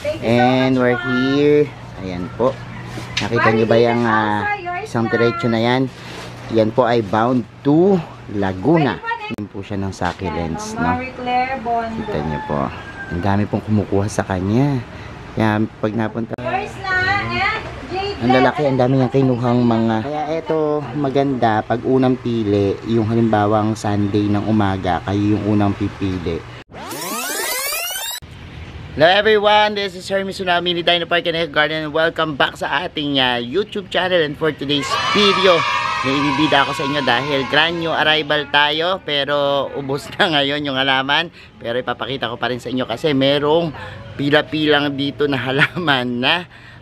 And we're here. Ayan po. Nakita nyo ba yung isang diretso na yan? Yan po ay bound to Laguna. Yan po siya ng succulents, no? Kita nyo po. Ang dami pong kumukuha sa kanya. Kaya pag napunta, ang lalaki, ang dami niyang kinuhang mga. Kaya eto, maganda pag unang pili, yung halimbawang Sunday ng umaga, kayo yung unang pipili. Hello everyone, this is Hermes Tsunami ni Dino Park and Garden. Welcome back sa ating YouTube channel. And for today's video, may ibibida ako sa inyo dahil grand new arrival tayo. Pero ubos na ngayon yung halaman. Pero ipapakita ko pa rin sa inyo kasi merong pila-pilang dito na halaman na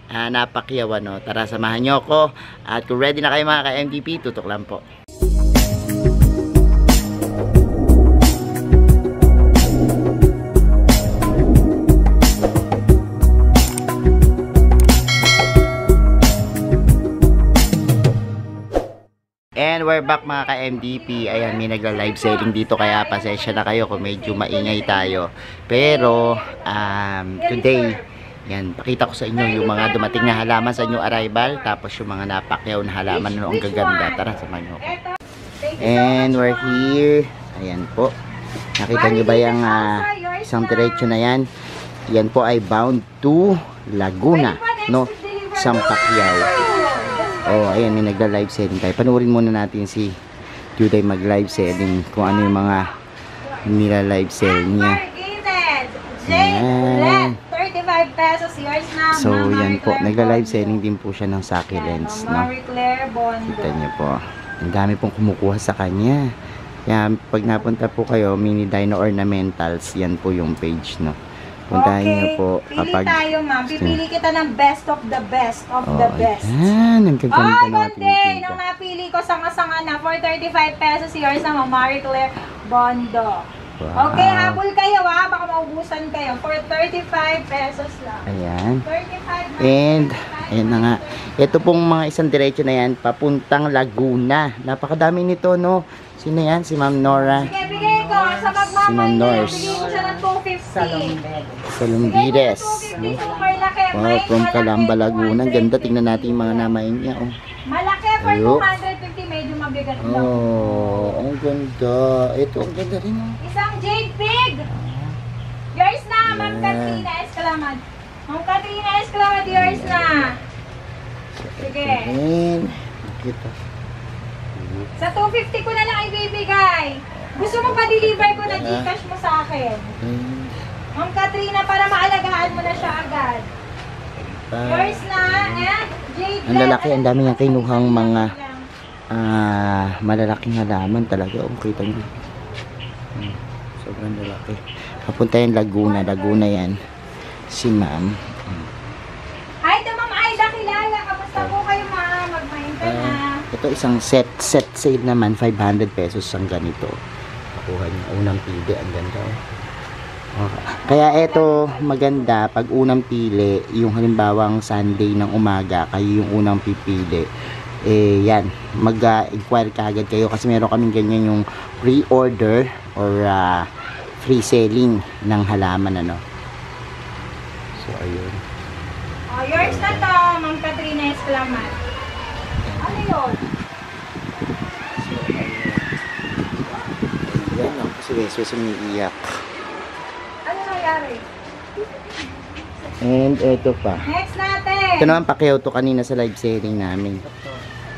napakyawan, no? Tara, samahan nyo ako. At kung ready na kayo mga ka-MDP, tutok lang po. And we're back mga ka-MDP. Ayan, may nagla-live selling dito kaya pasensya na kayo kung medyo maingay tayo. Pero today, yan, pakita ko sa inyo yung mga dumating na halaman sa new arrival. Tapos yung mga napakyaw na halaman na ang gaganda. Tara, samahan nyo ako. And we're here. Ayan po. Nakita nyo ba yung isang diretso na yan? Yan po ay bound to Laguna, no? Isang pakyaw. Oh, ayan, may nagla-live selling tayo. Panoorin muna natin si Juday mag-live selling kung ano yung mga nila-live selling niya. Ayan. 35 pesos yours na. So, yan po. Nagla-live selling din po siya ng succulents, no? Kita niyo po. Ang dami pong kumukuha sa kanya. Kaya pag napunta po kayo, Mini Dino Ornamentals, yan po yung page, no? Puntahin niyo po kapag pili tayo, ma'am. Pipili kita ng best of the best of the best. Ayan, ang gaganda ng ating Day, nung napili ko sanga-sanga na for 35 pesos yours na Marie Claire Bondo. Wow. Okay, habol kayo ha, baka maubusan kayo for 35 pesos lang. Ayan. 35 And ayan na nga. Ito pong mga isang diretso na yan papuntang Laguna. Napakadami nito, no? Sino yan? Si Ma'am Nora. Sige, bigay ko sa magmamahal. Si Ma'am Nors. Bigay ko siya ng 250. Salumbides. No? Wow, from Calamba, Laguna. Ganda, tingnan natin yung mga namayin niya. Oh. Malaki for 250, medyo mabigat lang. Oh, ang ganda. Ito, ang ganda rin. Oh. Isang jade pig. Yours na, Ma'am Katrina Esclamad. Ma'am Katrina Esclamad, yours na. Sige. Ayan. Nakita. Sa 250 ko na lang ibibigay. Gusto mo pa-deliver ko na Gcash mo sa akin. Ma'am Katrina, para maalagaan mo na siya agad. Yours na, and jade. Ang lalaki, ang dami niyang kinuhang mga malalaking halaman talaga. Oh, kita niyo. Sobrang lalaki. Papunta yan Laguna. Laguna yan. Si Ma'am. Ay, ito Ma'am Aida, kilala. Kamusta po kayo, Ma'am? Magmahin ka na. Ito isang set sale naman. 500 pesos ang ganito. Pakuha niyo. Unang pili. Ang ganda. Okay. Kaya ito maganda pag unang pili, yung halimbawang Sunday ng umaga, kayo yung unang pipili. Eh yan, mag-inquire kaagad kayo kasi meron kaming ganyan yung pre-order or free selling ng halaman, ano. So ayun. Oh, yours na to, Ma'am Katrina Esclamad. Ano yun? So ayun. Yan lang, kasi Wes umiiyak. Ano nangyari? And ito pa. Next natin. Ito naman pakyaw to kanina sa live selling namin.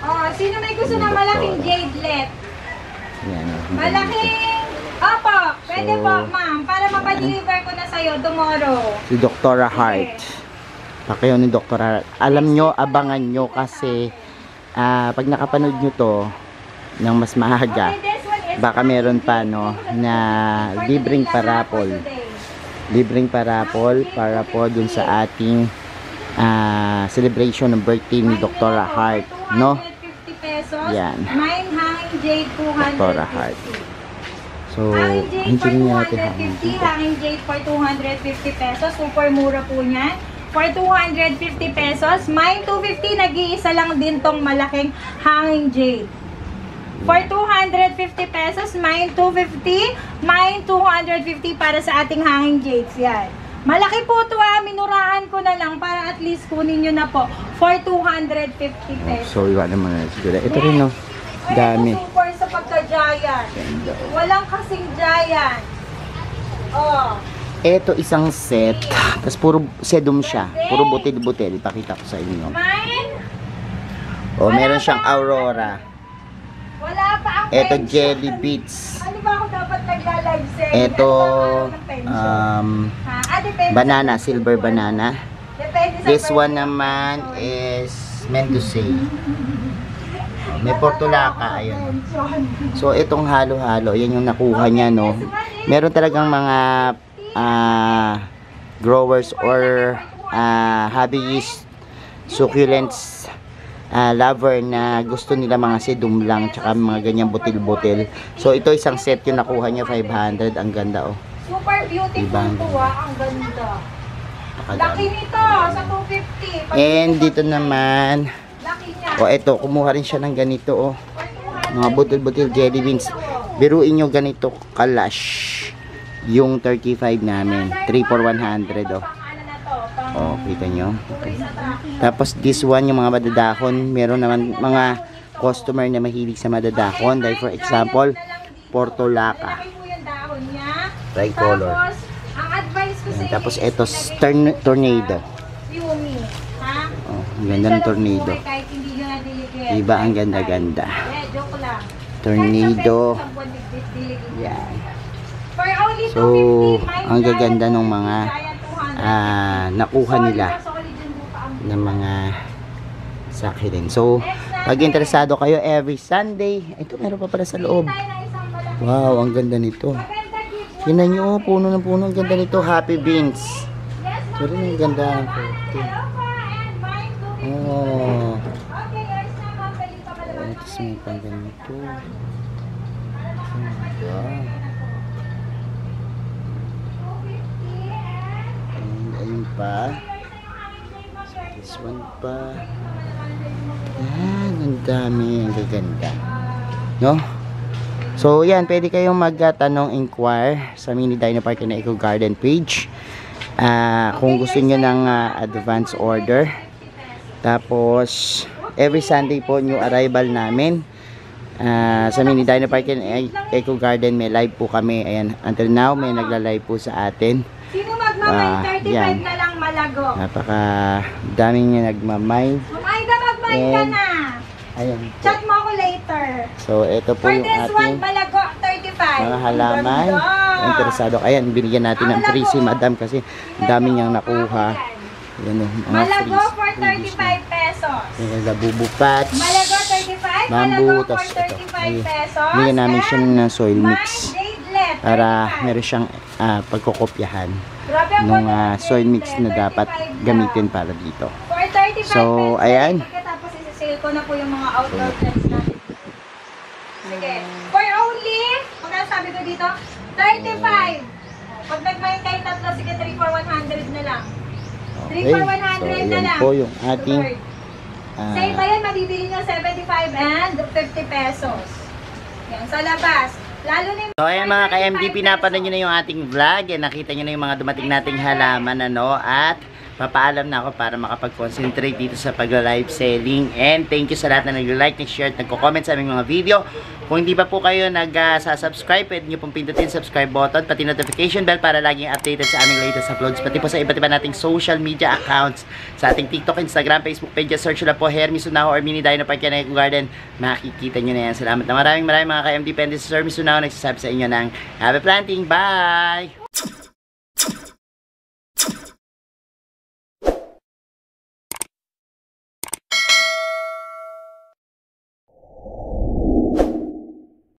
Oh, sino may gusto ng malaking jadelet? Yan. Malaking... Opo, pwede So, po, ma'am. Para mapadeliver ko na sa'yo tomorrow. Si Dr. Hart. Pakyaw ni Dr. Hart. Alam nyo, abangan nyo kasi pag nakapanood nyo to ng mas maaga, Okay, this one is baka meron pa, no, na libreng parapol. Libreng parapol para po dun sa ating celebration ng birthday ni Dr. Hart, no? 250 pesos. Yan. Mine hanging jade 250. Dr. Hart. So, Hanging jade for hindi natin 250, hanging jade for 250 pesos. Super mura po niyan. For 250 pesos. Mine 250, nag-iisa lang din tong malaking hanging jade. For 250 pesos, mine 250, mine 250 para sa ating hanging jades. Yan. Malaki po ito minuraan ko na lang para at least kunin nyo na po for 250 pesos. So, iwa naman na siguro. Ito rin, no? Dami. Ay, ito super sa pagka-giant. Walang kasing giant. Oh. Ito isang set. Tapos puro sedum siya. Puro butil-butil. Ipakita ko sa inyo. Mine? O, meron siyang Aurora. Wala pa ang Ito, pension. Jelly Beats. Ano ba ako dapat nagla-live sell? Ito, depende banana, silver banana. Depende sa This person. one naman is Mendocay. May portulaka, ayun. So, itong halo-halo, yan yung nakuha niya, no? Meron talagang mga growers or hobbyist succulents lover na gusto nila mga sedum lang tsaka mga ganyang butil-butil. So, ito isang set yung nakuha niya, 500. Ang ganda, oh. Super beautiful Diba? to, ang ganda. Laki Napakadami. nito, sa 250. And dito naman, Laki niya. oh, ito, kumuha rin siya ng ganito, oh. For 200. Mga butil-butil jelly beans. Biruin nyo ganito kalash yung 35 namin. 3 for 100, oh. Pang ano na to, pang Oh, kita nyo. tourist attraction. Tapos this one, yung mga madadakon. Meron naman mga customer na mahilig sa madadakon. Like for example, portulaca. Malaki po yung dahon niya. Tricolor. Tapos, ang advice ko sa Ayan, inyo tapos is ito, ilagay nyo tornado. sa Yumi. Ha? Oh, ang ganda ng tornado. Kahit hindi nyo na-delegate. Diba ang ganda-ganda? Joke lang. Tornado. Kahit sa buwan, delegate. Yan. For only So, 250, my ang gaganda giant nung mga giant 250. nakuha nila Solid yung buka ang ng mga succulent. So, pag interesado kayo every Sunday, ito meron pa pala sa loob. tayo ng isang malaki. Wow, ang ganda nito. Maganda gift. Tingnan nyo, oh, puno ng puno. Ang ganda nito. Happy Beans. Yes, So, rin ang ganda ng ma'am. puti. Hello po, and mine 250. Oh. Okay, yours na, ma'am. Pwede pa malabas. Tapos may pang ganito. Wow. 250 and And ayun pa. This one pa. Yan, ang dami. Ang gaganda. No? So, yan. Pwede kayong magtanong, inquire sa Mini Dino Park na Eco Garden page. Kung gusto niyo ng advance order. Tapos, every Sunday po, new arrival namin. Sa Mini Dino Park and Eco Garden, may live po kami. Ayan, until now, may nagla-live po sa atin. sino magmamay? 35 yan. na lang malago. Napaka daming niya nagmamay. Ma'am Aida, magmay ka And- na. Ayan. Chat mo ako later. So, ito po For yung this one, ating malago, 35. mga halaman. Ganda. Interesado. Ayan, binigyan natin ng free si Madam kasi dami niyang nakuha. Ayan o, mga Malago freeze. for 35 pesos. Ayan, labubu patch. Malago 35, Bamboo, malago for tapos ito. 35 pesos. Binigyan namin siya ng soil mix Mine Jadelet, para 35. meron siyang pagkokopyahan Grabe ang ng ganda ng soil mix Jadelet, na dapat 35 gamitin daw. para dito. For 35 So, pesos. ayan. Pagkatapos isi-sale ko na po yung mga outdoor plants natin. Sige. For only, magkano sabi ko dito? 35. Pag nag-mine kayo tatlo, sige 3 for 100 na lang. 3 Okay. for 100 So, na ayan lang. po yung ating Lord. Same ba yan? Mabibili nyo 75 and 50 pesos. Yan, sa labas. Lalo na yung... So ayan mga ka-MD, pinapanood nyo na yung ating vlog. Yan, nakita nyo na yung mga dumating nating halaman, ano, at papaalam na ako para makapag-concentrate dito sa pag-live selling. And thank you sa lahat na nag-like, nag-share, at nagko-comment sa aming mga video. Kung hindi pa po kayo nag-subscribe, pwede nyo pong pindutin subscribe button, pati notification bell para laging updated sa aming latest uploads. Pati po sa iba't iba nating social media accounts, sa ating TikTok, Instagram, Facebook page, search nyo lang po Hermes Unaho or Mini Dino Park yan Eco Garden. Makikita nyo na yan. Salamat na maraming mga ka-MD Pendis. Sir Miss Unaho nagsasabi sa inyo ng happy planting. Bye!